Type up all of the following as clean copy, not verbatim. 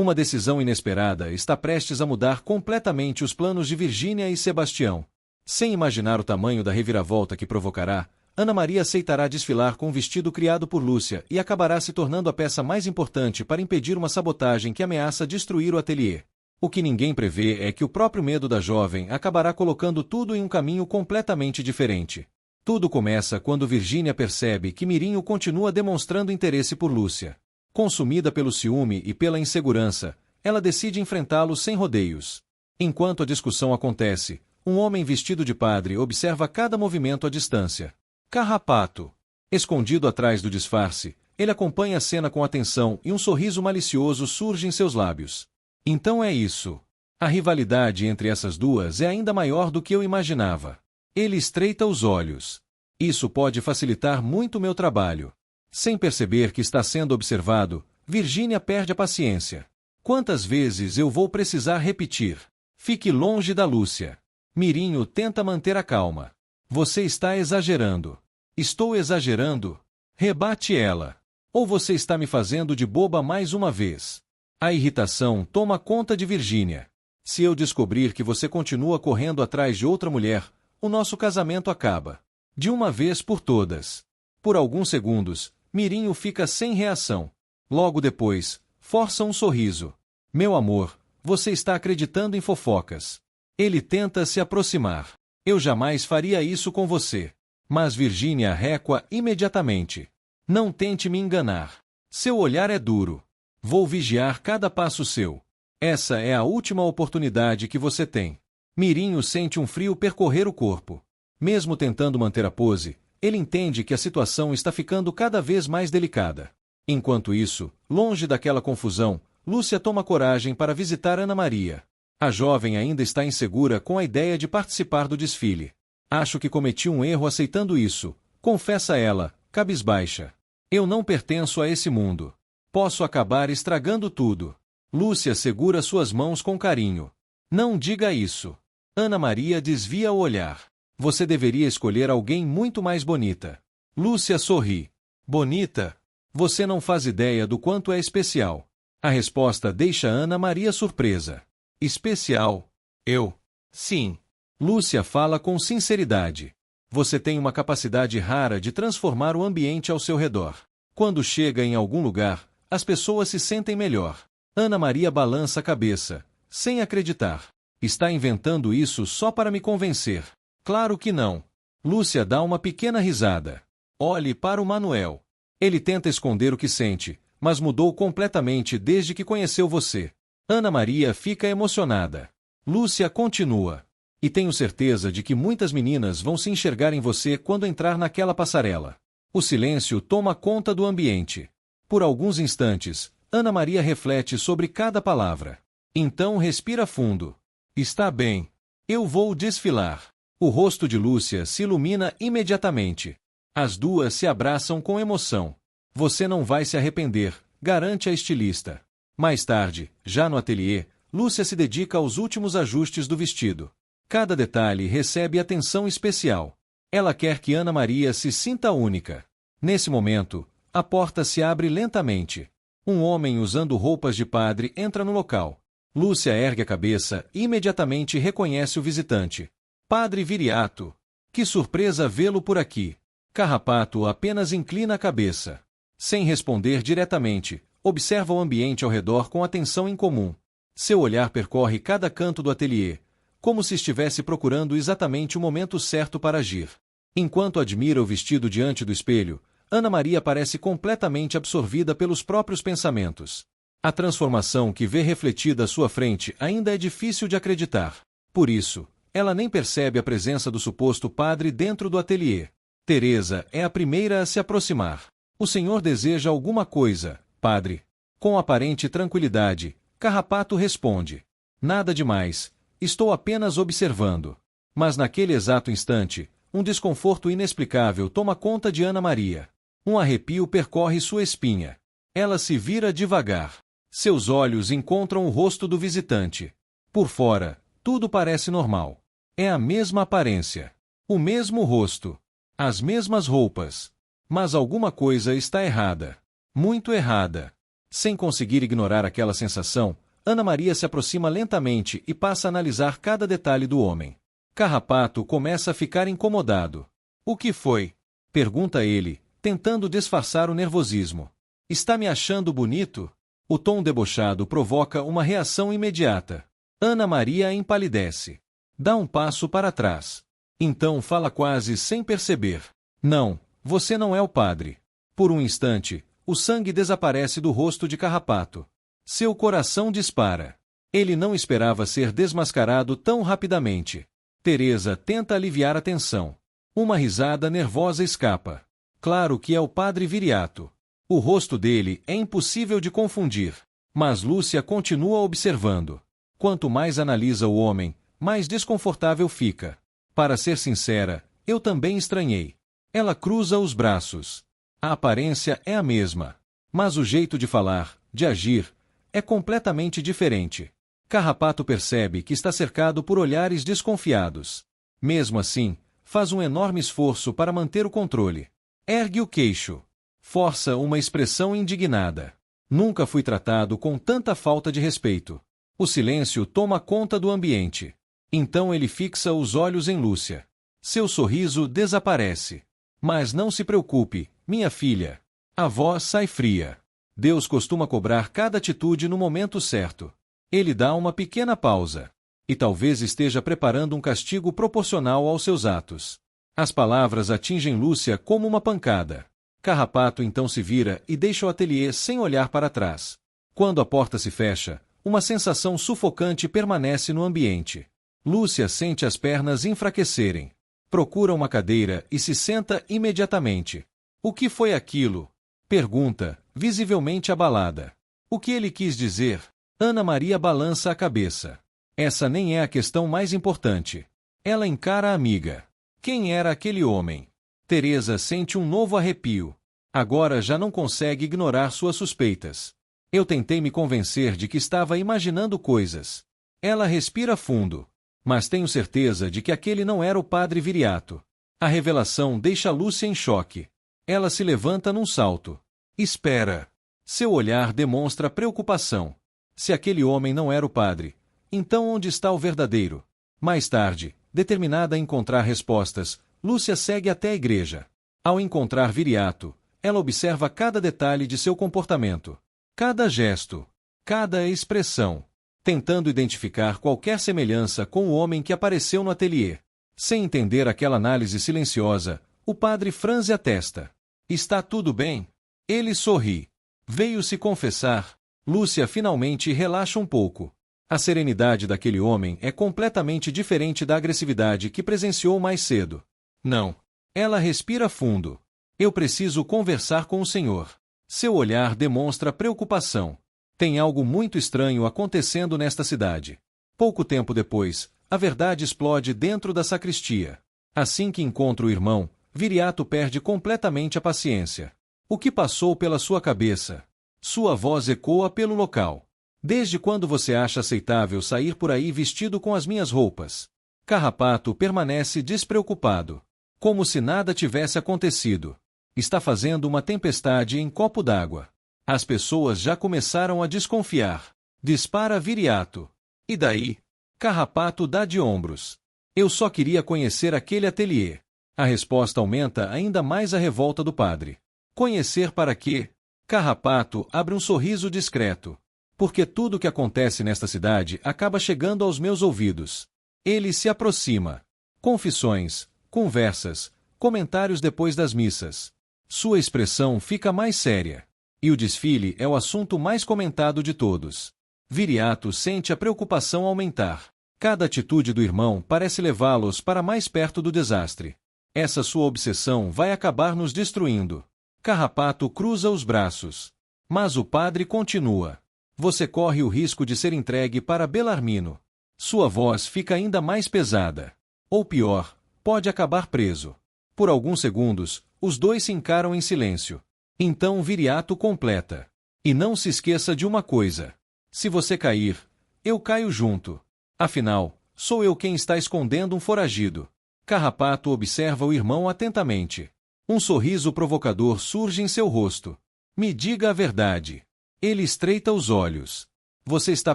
Uma decisão inesperada está prestes a mudar completamente os planos de Virgínia e Sebastião. Sem imaginar o tamanho da reviravolta que provocará, Ana Maria aceitará desfilar com um vestido criado por Lúcia e acabará se tornando a peça mais importante para impedir uma sabotagem que ameaça destruir o ateliê. O que ninguém prevê é que o próprio medo da jovem acabará colocando tudo em um caminho completamente diferente. Tudo começa quando Virgínia percebe que Mirinho continua demonstrando interesse por Lúcia. Consumida pelo ciúme e pela insegurança, ela decide enfrentá-lo sem rodeios. Enquanto a discussão acontece, um homem vestido de padre observa cada movimento à distância. Carrapato. Escondido atrás do disfarce, ele acompanha a cena com atenção e um sorriso malicioso surge em seus lábios. Então é isso. A rivalidade entre essas duas é ainda maior do que eu imaginava. Ele estreita os olhos. Isso pode facilitar muito meu trabalho. Sem perceber que está sendo observado, Virgínia perde a paciência. Quantas vezes eu vou precisar repetir? Fique longe da Lúcia. Mirinho tenta manter a calma. Você está exagerando. Estou exagerando? Rebate ela. Ou você está me fazendo de boba mais uma vez? A irritação toma conta de Virgínia. Se eu descobrir que você continua correndo atrás de outra mulher, o nosso casamento acaba. De uma vez por todas. Por alguns segundos, Mirinho fica sem reação. Logo depois, força um sorriso. Meu amor, você está acreditando em fofocas. Ele tenta se aproximar. Eu jamais faria isso com você. Mas Virgínia recua imediatamente. Não tente me enganar. Seu olhar é duro. Vou vigiar cada passo seu. Essa é a última oportunidade que você tem. Mirinho sente um frio percorrer o corpo. Mesmo tentando manter a pose, ele entende que a situação está ficando cada vez mais delicada. Enquanto isso, longe daquela confusão, Lúcia toma coragem para visitar Ana Maria. A jovem ainda está insegura com a ideia de participar do desfile. Acho que cometi um erro aceitando isso, confessa ela, cabisbaixa. Eu não pertenço a esse mundo. Posso acabar estragando tudo. Lúcia segura suas mãos com carinho. Não diga isso. Ana Maria desvia o olhar. Você deveria escolher alguém muito mais bonita. Lúcia sorri. Bonita? Você não faz ideia do quanto é especial. A resposta deixa Ana Maria surpresa. Especial? Eu? Sim. Lúcia fala com sinceridade. Você tem uma capacidade rara de transformar o ambiente ao seu redor. Quando chega em algum lugar, as pessoas se sentem melhor. Ana Maria balança a cabeça, sem acreditar. Está inventando isso só para me convencer. Claro que não. Lúcia dá uma pequena risada. Olhe para o Manuel. Ele tenta esconder o que sente, mas mudou completamente desde que conheceu você. Ana Maria fica emocionada. Lúcia continua. E tenho certeza de que muitas meninas vão se enxergar em você quando entrar naquela passarela. O silêncio toma conta do ambiente. Por alguns instantes, Ana Maria reflete sobre cada palavra. Então respira fundo. Está bem. Eu vou desfilar. O rosto de Lúcia se ilumina imediatamente. As duas se abraçam com emoção. Você não vai se arrepender, garante a estilista. Mais tarde, já no ateliê, Lúcia se dedica aos últimos ajustes do vestido. Cada detalhe recebe atenção especial. Ela quer que Ana Maria se sinta única. Nesse momento, a porta se abre lentamente. Um homem usando roupas de padre entra no local. Lúcia ergue a cabeça e imediatamente reconhece o visitante. Padre Viriato. Que surpresa vê-lo por aqui. Carrapato apenas inclina a cabeça. Sem responder diretamente, observa o ambiente ao redor com atenção incomum. Seu olhar percorre cada canto do ateliê, como se estivesse procurando exatamente o momento certo para agir. Enquanto admira o vestido diante do espelho, Ana Maria parece completamente absorvida pelos próprios pensamentos. A transformação que vê refletida à sua frente ainda é difícil de acreditar. Por isso, ela nem percebe a presença do suposto padre dentro do ateliê. Teresa é a primeira a se aproximar. O senhor deseja alguma coisa, padre? Com aparente tranquilidade, Carrapato responde. Nada demais, estou apenas observando. Mas naquele exato instante, um desconforto inexplicável toma conta de Ana Maria. Um arrepio percorre sua espinha. Ela se vira devagar. Seus olhos encontram o rosto do visitante. Por fora, tudo parece normal. É a mesma aparência. O mesmo rosto. As mesmas roupas. Mas alguma coisa está errada. Muito errada. Sem conseguir ignorar aquela sensação, Ana Maria se aproxima lentamente e passa a analisar cada detalhe do homem. Carrapato começa a ficar incomodado. O que foi? Pergunta ele, tentando disfarçar o nervosismo. Está me achando bonito? O tom debochado provoca uma reação imediata. Ana Maria empalidece. Dá um passo para trás. Então fala quase sem perceber. Não, você não é o padre. Por um instante, o sangue desaparece do rosto de Carrapato. Seu coração dispara. Ele não esperava ser desmascarado tão rapidamente. Teresa tenta aliviar a tensão. Uma risada nervosa escapa. Claro que é o padre Viriato. O rosto dele é impossível de confundir. Mas Lúcia continua observando. Quanto mais analisa o homem, mais desconfortável fica. Para ser sincera, eu também estranhei. Ela cruza os braços. A aparência é a mesma. Mas o jeito de falar, de agir, é completamente diferente. Carrapato percebe que está cercado por olhares desconfiados. Mesmo assim, faz um enorme esforço para manter o controle. Ergue o queixo. Força uma expressão indignada. Nunca fui tratado com tanta falta de respeito. O silêncio toma conta do ambiente. Então ele fixa os olhos em Lúcia. Seu sorriso desaparece. Mas não se preocupe, minha filha. A voz sai fria. Deus costuma cobrar cada atitude no momento certo. Ele dá uma pequena pausa. E talvez esteja preparando um castigo proporcional aos seus atos. As palavras atingem Lúcia como uma pancada. Carrapato então se vira e deixa o ateliê sem olhar para trás. Quando a porta se fecha, uma sensação sufocante permanece no ambiente. Lúcia sente as pernas enfraquecerem. Procura uma cadeira e se senta imediatamente. O que foi aquilo? Pergunta, visivelmente abalada. O que ele quis dizer? Ana Maria balança a cabeça. Essa nem é a questão mais importante. Ela encara a amiga. Quem era aquele homem? Teresa sente um novo arrepio. Agora já não consegue ignorar suas suspeitas. Eu tentei me convencer de que estava imaginando coisas. Ela respira fundo. Mas tenho certeza de que aquele não era o padre Viriato. A revelação deixa Lúcia em choque. Ela se levanta num salto. Espera. Seu olhar demonstra preocupação. Se aquele homem não era o padre, então onde está o verdadeiro? Mais tarde, determinada a encontrar respostas, Lúcia segue até a igreja. Ao encontrar Viriato, ela observa cada detalhe de seu comportamento. Cada gesto. Cada expressão. Tentando identificar qualquer semelhança com o homem que apareceu no ateliê. Sem entender aquela análise silenciosa, o padre franze a testa. Está tudo bem? Ele sorri. Veio se confessar. Lúcia finalmente relaxa um pouco. A serenidade daquele homem é completamente diferente da agressividade que presenciou mais cedo. Não. Ela respira fundo. Eu preciso conversar com o senhor. Seu olhar demonstra preocupação. Tem algo muito estranho acontecendo nesta cidade. Pouco tempo depois, a verdade explode dentro da sacristia. Assim que encontra o irmão, Viriato perde completamente a paciência. O que passou pela sua cabeça? Sua voz ecoa pelo local. Desde quando você acha aceitável sair por aí vestido com as minhas roupas? Carrapato permanece despreocupado. Como se nada tivesse acontecido. Está fazendo uma tempestade em copo d'água. As pessoas já começaram a desconfiar. Dispara Viriato. E daí? Carrapato dá de ombros. Eu só queria conhecer aquele ateliê. A resposta aumenta ainda mais a revolta do padre. Conhecer para quê? Carrapato abre um sorriso discreto. Porque tudo o que acontece nesta cidade acaba chegando aos meus ouvidos. Ele se aproxima. Confissões, conversas, comentários depois das missas. Sua expressão fica mais séria. E o desfile é o assunto mais comentado de todos. Viriato sente a preocupação aumentar. Cada atitude do irmão parece levá-los para mais perto do desastre. Essa sua obsessão vai acabar nos destruindo. Carrapato cruza os braços. Mas o padre continua. Você corre o risco de ser entregue para Belarmino. Sua voz fica ainda mais pesada. Ou pior, pode acabar preso. Por alguns segundos, os dois se encaram em silêncio. Então Viriato completa. E não se esqueça de uma coisa. Se você cair, eu caio junto. Afinal, sou eu quem está escondendo um foragido. Carrapato observa o irmão atentamente. Um sorriso provocador surge em seu rosto. Me diga a verdade. Ele estreita os olhos. Você está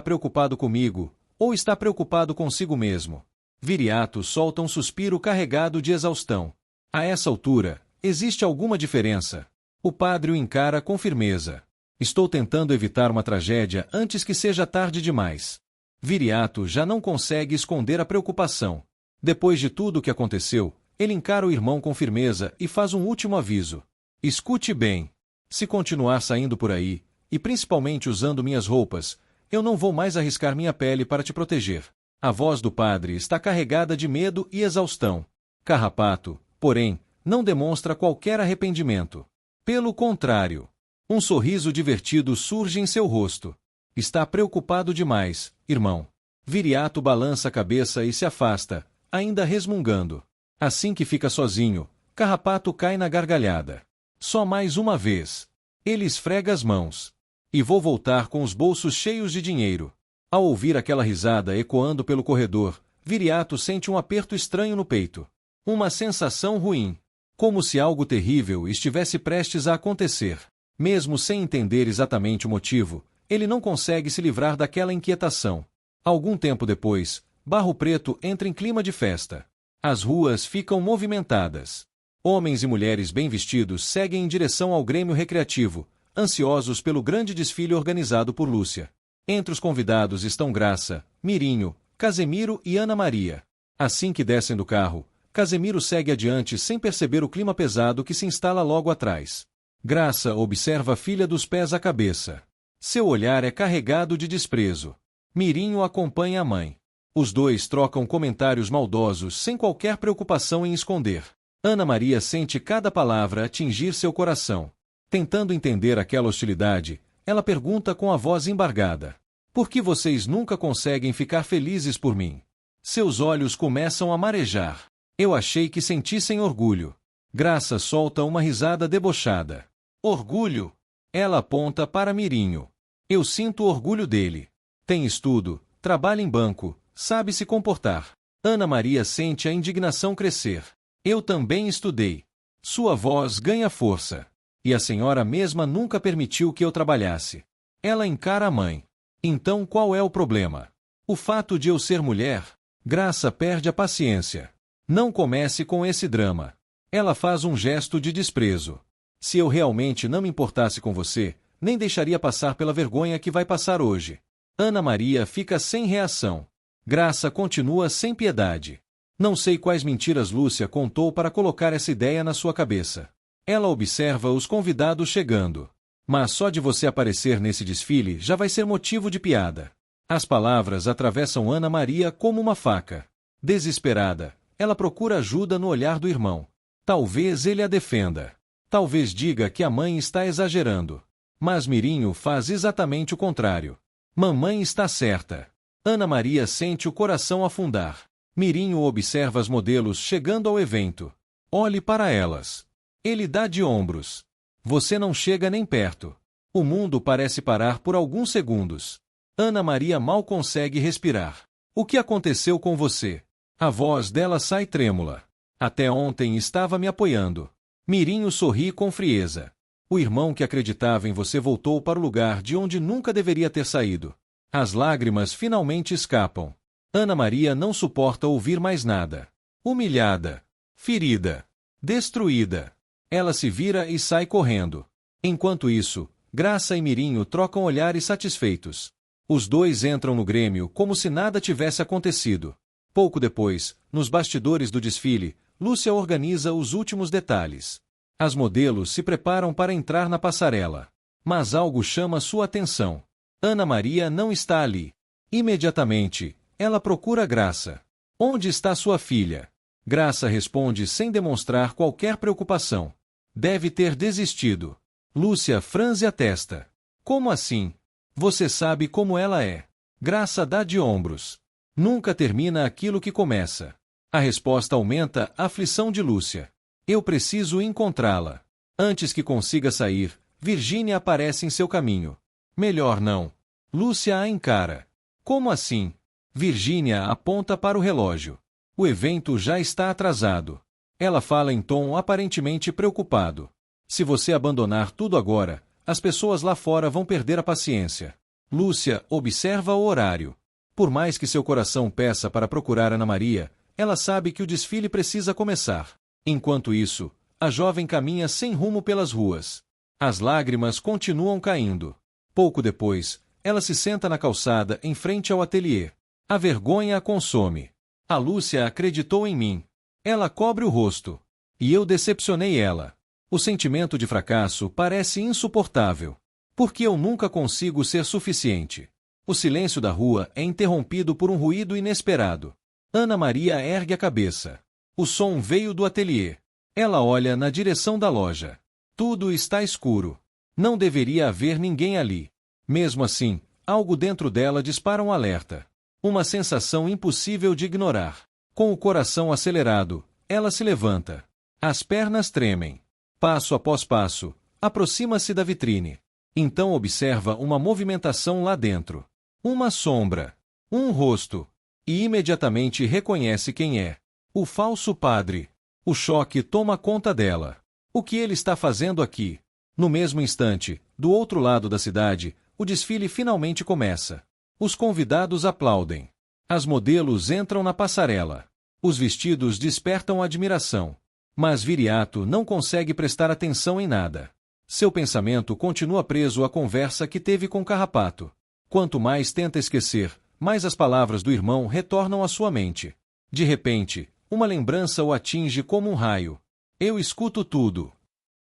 preocupado comigo, ou está preocupado consigo mesmo? Viriato solta um suspiro carregado de exaustão. A essa altura, existe alguma diferença? O padre o encara com firmeza. Estou tentando evitar uma tragédia antes que seja tarde demais. Viriato já não consegue esconder a preocupação. Depois de tudo o que aconteceu, ele encara o irmão com firmeza e faz um último aviso. Escute bem. Se continuar saindo por aí, e principalmente usando minhas roupas, eu não vou mais arriscar minha pele para te proteger. A voz do padre está carregada de medo e exaustão. Carrapato, porém, não demonstra qualquer arrependimento. Pelo contrário, um sorriso divertido surge em seu rosto. Está preocupado demais, irmão. Viriato balança a cabeça e se afasta, ainda resmungando. Assim que fica sozinho, Carrapato cai na gargalhada. Só mais uma vez. Ele esfrega as mãos. E vou voltar com os bolsos cheios de dinheiro. Ao ouvir aquela risada ecoando pelo corredor, Viriato sente um aperto estranho no peito. Uma sensação ruim. Como se algo terrível estivesse prestes a acontecer. Mesmo sem entender exatamente o motivo, ele não consegue se livrar daquela inquietação. Algum tempo depois, Barro Preto entra em clima de festa. As ruas ficam movimentadas. Homens e mulheres bem vestidos seguem em direção ao Grêmio Recreativo, ansiosos pelo grande desfile organizado por Lúcia. Entre os convidados estão Graça, Mirinho, Casemiro e Ana Maria. Assim que descem do carro, Casemiro segue adiante sem perceber o clima pesado que se instala logo atrás. Graça observa a filha dos pés à cabeça. Seu olhar é carregado de desprezo. Mirinho acompanha a mãe. Os dois trocam comentários maldosos sem qualquer preocupação em esconder. Ana Maria sente cada palavra atingir seu coração. Tentando entender aquela hostilidade, ela pergunta com a voz embargada. Por que vocês nunca conseguem ficar felizes por mim? Seus olhos começam a marejar. Eu achei que sentissem orgulho. Graça solta uma risada debochada. Orgulho? Ela aponta para Mirinho. Eu sinto orgulho dele. Tem estudo, trabalha em banco, sabe se comportar. Ana Maria sente a indignação crescer. Eu também estudei. Sua voz ganha força. E a senhora mesma nunca permitiu que eu trabalhasse. Ela encara a mãe. Então qual é o problema? O fato de eu ser mulher? Graça perde a paciência. Não comece com esse drama. Ela faz um gesto de desprezo. Se eu realmente não me importasse com você, nem deixaria passar pela vergonha que vai passar hoje. Ana Maria fica sem reação. Graça continua sem piedade. Não sei quais mentiras Lúcia contou para colocar essa ideia na sua cabeça. Ela observa os convidados chegando. Mas só de você aparecer nesse desfile já vai ser motivo de piada. As palavras atravessam Ana Maria como uma faca. Desesperada, ela procura ajuda no olhar do irmão. Talvez ele a defenda. Talvez diga que a mãe está exagerando. Mas Mirinho faz exatamente o contrário. Mamãe está certa. Ana Maria sente o coração afundar. Mirinho observa as modelos chegando ao evento. Olhe para elas. Ele dá de ombros. Você não chega nem perto. O mundo parece parar por alguns segundos. Ana Maria mal consegue respirar. O que aconteceu com você? A voz dela sai trêmula. Até ontem estava me apoiando. Mirinho sorri com frieza. O irmão que acreditava em você voltou para o lugar de onde nunca deveria ter saído. As lágrimas finalmente escapam. Ana Maria não suporta ouvir mais nada. Humilhada. Ferida. Destruída. Ela se vira e sai correndo. Enquanto isso, Graça e Mirinho trocam olhares satisfeitos. Os dois entram no Grêmio como se nada tivesse acontecido. Pouco depois, nos bastidores do desfile, Lúcia organiza os últimos detalhes. As modelos se preparam para entrar na passarela. Mas algo chama sua atenção. Ana Maria não está ali. Imediatamente, ela procura Graça. Onde está sua filha? Graça responde sem demonstrar qualquer preocupação. Deve ter desistido. Lúcia franze a testa. Como assim? Você sabe como ela é. Graça dá de ombros. Nunca termina aquilo que começa. A resposta aumenta a aflição de Lúcia. Eu preciso encontrá-la. Antes que consiga sair, Virgínia aparece em seu caminho. Melhor não. Lúcia a encara. Como assim? Virgínia aponta para o relógio. O evento já está atrasado. Ela fala em tom aparentemente preocupado. Se você abandonar tudo agora, As pessoas lá fora vão perder a paciência. Lúcia observa o horário. Por mais que seu coração peça para procurar Ana Maria, ela sabe que o desfile precisa começar. Enquanto isso, a jovem caminha sem rumo pelas ruas. As lágrimas continuam caindo. Pouco depois, ela se senta na calçada em frente ao ateliê. A vergonha a consome. A Lúcia acreditou em mim. Ela cobre o rosto. E eu decepcionei ela. O sentimento de fracasso parece insuportável. Porque eu nunca consigo ser suficiente. O silêncio da rua é interrompido por um ruído inesperado. Ana Maria ergue a cabeça. O som veio do ateliê. Ela olha na direção da loja. Tudo está escuro. Não deveria haver ninguém ali. Mesmo assim, algo dentro dela dispara um alerta. Uma sensação impossível de ignorar. Com o coração acelerado, ela se levanta. As pernas tremem. Passo após passo, aproxima-se da vitrine. Então observa uma movimentação lá dentro. Uma sombra. Um rosto. E imediatamente reconhece quem é. O falso padre. O choque toma conta dela. O que ele está fazendo aqui? No mesmo instante, do outro lado da cidade, o desfile finalmente começa. Os convidados aplaudem. As modelos entram na passarela. Os vestidos despertam admiração. Mas Viriato não consegue prestar atenção em nada. Seu pensamento continua preso à conversa que teve com Carrapato. Quanto mais tenta esquecer, mais as palavras do irmão retornam à sua mente. De repente, uma lembrança o atinge como um raio. Eu escuto tudo.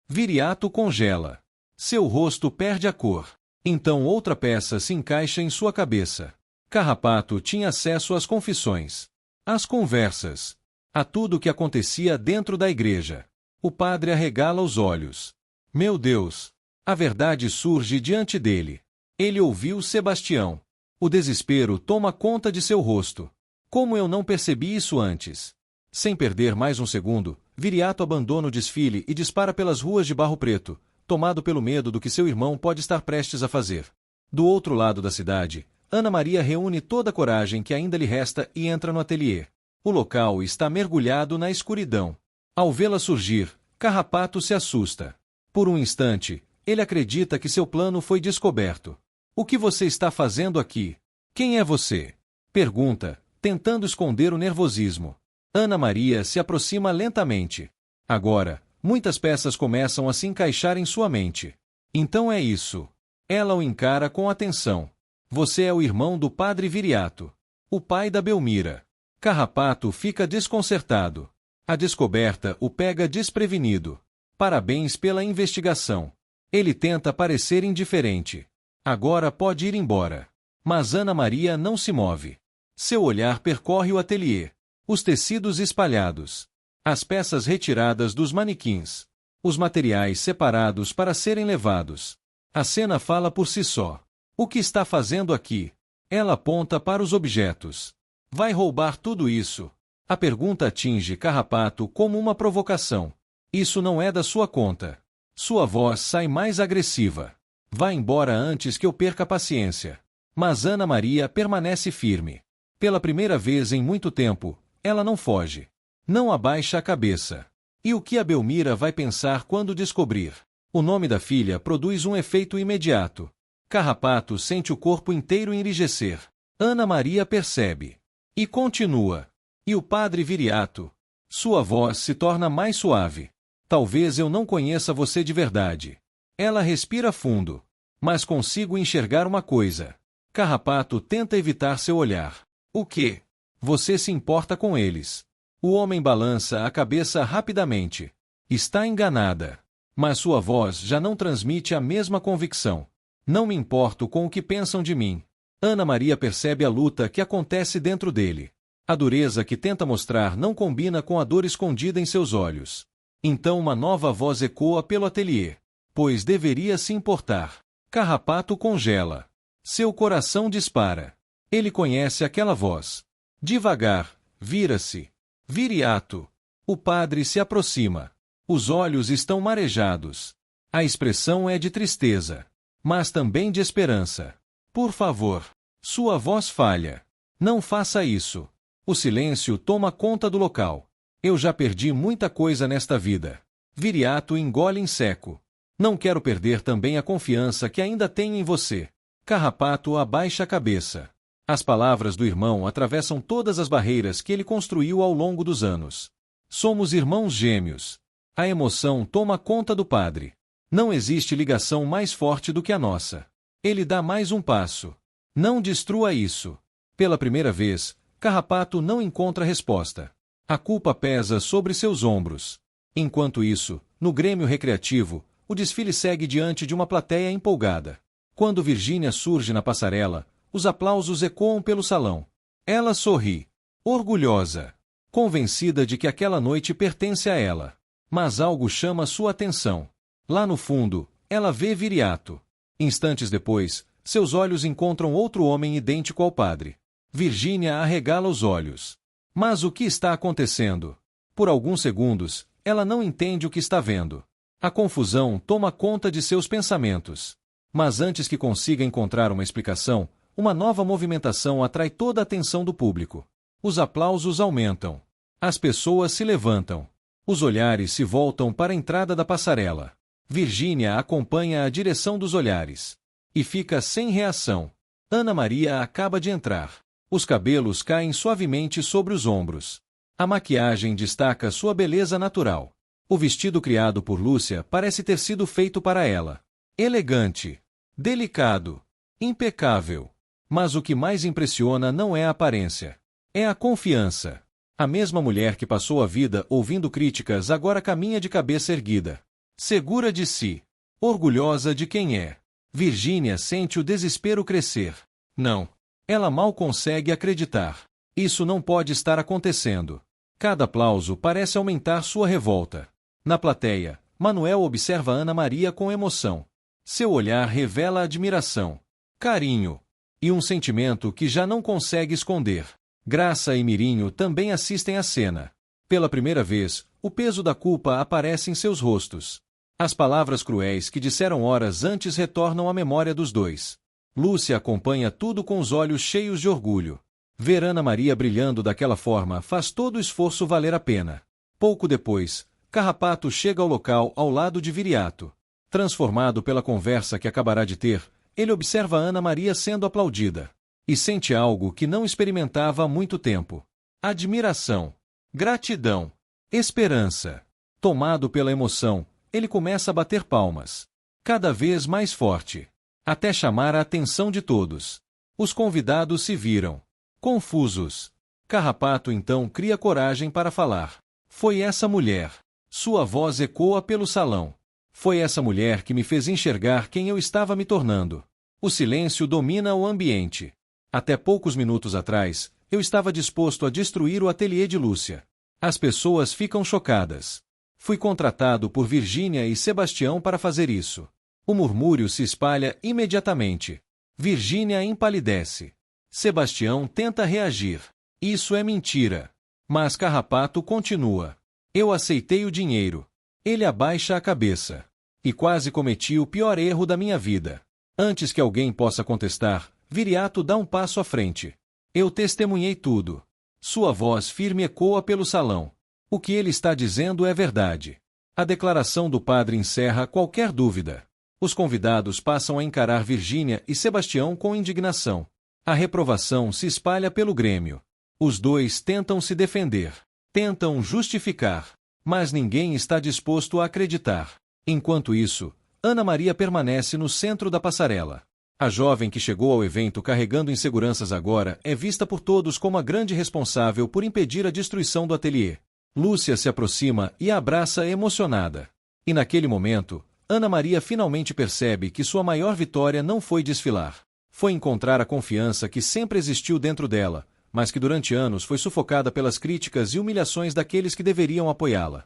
Viriato congela. Seu rosto perde a cor. Então outra peça se encaixa em sua cabeça. Carrapato tinha acesso às confissões, às conversas, a tudo o que acontecia dentro da igreja. O padre arregala os olhos. Meu Deus! A verdade surge diante dele. Ele ouviu Sebastião. O desespero toma conta de seu rosto. Como eu não percebi isso antes? Sem perder mais um segundo, Viriato abandona o desfile e dispara pelas ruas de Barro Preto, tomado pelo medo do que seu irmão pode estar prestes a fazer. Do outro lado da cidade, Ana Maria reúne toda a coragem que ainda lhe resta e entra no ateliê. O local está mergulhado na escuridão. Ao vê-la surgir, Carrapato se assusta. Por um instante, ele acredita que seu plano foi descoberto. O que você está fazendo aqui? Quem é você? Pergunta, tentando esconder o nervosismo. Ana Maria se aproxima lentamente. Agora, muitas peças começam a se encaixar em sua mente. Então é isso. Ela o encara com atenção. Você é o irmão do padre Viriato, o pai da Belmira. Carrapato fica desconcertado. A descoberta o pega desprevenido. Parabéns pela investigação. Ele tenta parecer indiferente. Agora pode ir embora. Mas Ana Maria não se move. Seu olhar percorre o ateliê. Os tecidos espalhados. As peças retiradas dos manequins. Os materiais separados para serem levados. A cena fala por si só. O que está fazendo aqui? Ela aponta para os objetos. Vai roubar tudo isso? A pergunta atinge Carrapato como uma provocação. Isso não é da sua conta. Sua voz sai mais agressiva. Vá embora antes que eu perca a paciência. Mas Ana Maria permanece firme. Pela primeira vez em muito tempo, ela não foge. Não abaixa a cabeça. E o que a Belmira vai pensar quando descobrir? O nome da filha produz um efeito imediato. Carrapato sente o corpo inteiro enrijecer. Ana Maria percebe. E continua. E o padre Viriato? Sua voz se torna mais suave. Talvez eu não conheça você de verdade. Ela respira fundo. Mas consigo enxergar uma coisa. Carrapato tenta evitar seu olhar. O quê? Você se importa com eles. O homem balança a cabeça rapidamente. Está enganada. Mas sua voz já não transmite a mesma convicção. Não me importo com o que pensam de mim. Ana Maria percebe a luta que acontece dentro dele. A dureza que tenta mostrar não combina com a dor escondida em seus olhos. Então uma nova voz ecoa pelo ateliê. Pois deveria se importar. Carrapato congela. Seu coração dispara. Ele conhece aquela voz. Devagar, vira-se. Viriato. O padre se aproxima. Os olhos estão marejados. A expressão é de tristeza, mas também de esperança. Por favor. Sua voz falha. Não faça isso. O silêncio toma conta do local. Eu já perdi muita coisa nesta vida. Viriato engole em seco. Não quero perder também a confiança que ainda tenho em você. Carrapato abaixa a cabeça. As palavras do irmão atravessam todas as barreiras que ele construiu ao longo dos anos. Somos irmãos gêmeos. A emoção toma conta do padre. Não existe ligação mais forte do que a nossa. Ele dá mais um passo. Não destrua isso. Pela primeira vez, Carrapato não encontra resposta. A culpa pesa sobre seus ombros. Enquanto isso, no Grêmio Recreativo, o desfile segue diante de uma plateia empolgada. Quando Virgínia surge na passarela, os aplausos ecoam pelo salão. Ela sorri, orgulhosa, convencida de que aquela noite pertence a ela. Mas algo chama sua atenção. Lá no fundo, ela vê Viriato. Instantes depois, seus olhos encontram outro homem idêntico ao padre. Virgínia arregala os olhos. Mas o que está acontecendo? Por alguns segundos, ela não entende o que está vendo. A confusão toma conta de seus pensamentos. Mas antes que consiga encontrar uma explicação, uma nova movimentação atrai toda a atenção do público. Os aplausos aumentam. As pessoas se levantam. Os olhares se voltam para a entrada da passarela. Virgínia acompanha a direção dos olhares. E fica sem reação. Ana Maria acaba de entrar. Os cabelos caem suavemente sobre os ombros. A maquiagem destaca sua beleza natural. O vestido criado por Lúcia parece ter sido feito para ela. Elegante, delicado, impecável. Mas o que mais impressiona não é a aparência. É a confiança. A mesma mulher que passou a vida ouvindo críticas agora caminha de cabeça erguida. Segura de si. Orgulhosa de quem é. Virgínia sente o desespero crescer. Não. Ela mal consegue acreditar. Isso não pode estar acontecendo. Cada aplauso parece aumentar sua revolta. Na plateia, Manuel observa Ana Maria com emoção. Seu olhar revela admiração, carinho e um sentimento que já não consegue esconder. Graça e Mirinho também assistem à cena. Pela primeira vez, o peso da culpa aparece em seus rostos. As palavras cruéis que disseram horas antes retornam à memória dos dois. Lúcia acompanha tudo com os olhos cheios de orgulho. Ver Ana Maria brilhando daquela forma faz todo o esforço valer a pena. Pouco depois, Carrapato chega ao local ao lado de Viriato. Transformado pela conversa que acabará de ter, ele observa Ana Maria sendo aplaudida. E sente algo que não experimentava há muito tempo. Admiração, gratidão, esperança. Tomado pela emoção, ele começa a bater palmas. Cada vez mais forte. Até chamar a atenção de todos. Os convidados se viram. Confusos. Carrapato então cria coragem para falar. Foi essa mulher. Sua voz ecoa pelo salão. Foi essa mulher que me fez enxergar quem eu estava me tornando. O silêncio domina o ambiente. Até poucos minutos atrás, eu estava disposto a destruir o ateliê de Lúcia. As pessoas ficam chocadas. Fui contratado por Virgínia e Sebastião para fazer isso. O murmúrio se espalha imediatamente. Virgínia empalidece. Sebastião tenta reagir. Isso é mentira. Mas Carrapato continua. Eu aceitei o dinheiro. Ele abaixa a cabeça. E quase cometi o pior erro da minha vida. Antes que alguém possa contestar, Viriato dá um passo à frente. Eu testemunhei tudo. Sua voz firme ecoa pelo salão. O que ele está dizendo é verdade. A declaração do padre encerra qualquer dúvida. Os convidados passam a encarar Virgínia e Sebastião com indignação. A reprovação se espalha pelo Grêmio. Os dois tentam se defender. Tentam justificar. Mas ninguém está disposto a acreditar. Enquanto isso, Ana Maria permanece no centro da passarela. A jovem que chegou ao evento carregando inseguranças agora é vista por todos como a grande responsável por impedir a destruição do ateliê. Lúcia se aproxima e a abraça emocionada. E naquele momento, Ana Maria finalmente percebe que sua maior vitória não foi desfilar. Foi encontrar a confiança que sempre existiu dentro dela, mas que durante anos foi sufocada pelas críticas e humilhações daqueles que deveriam apoiá-la.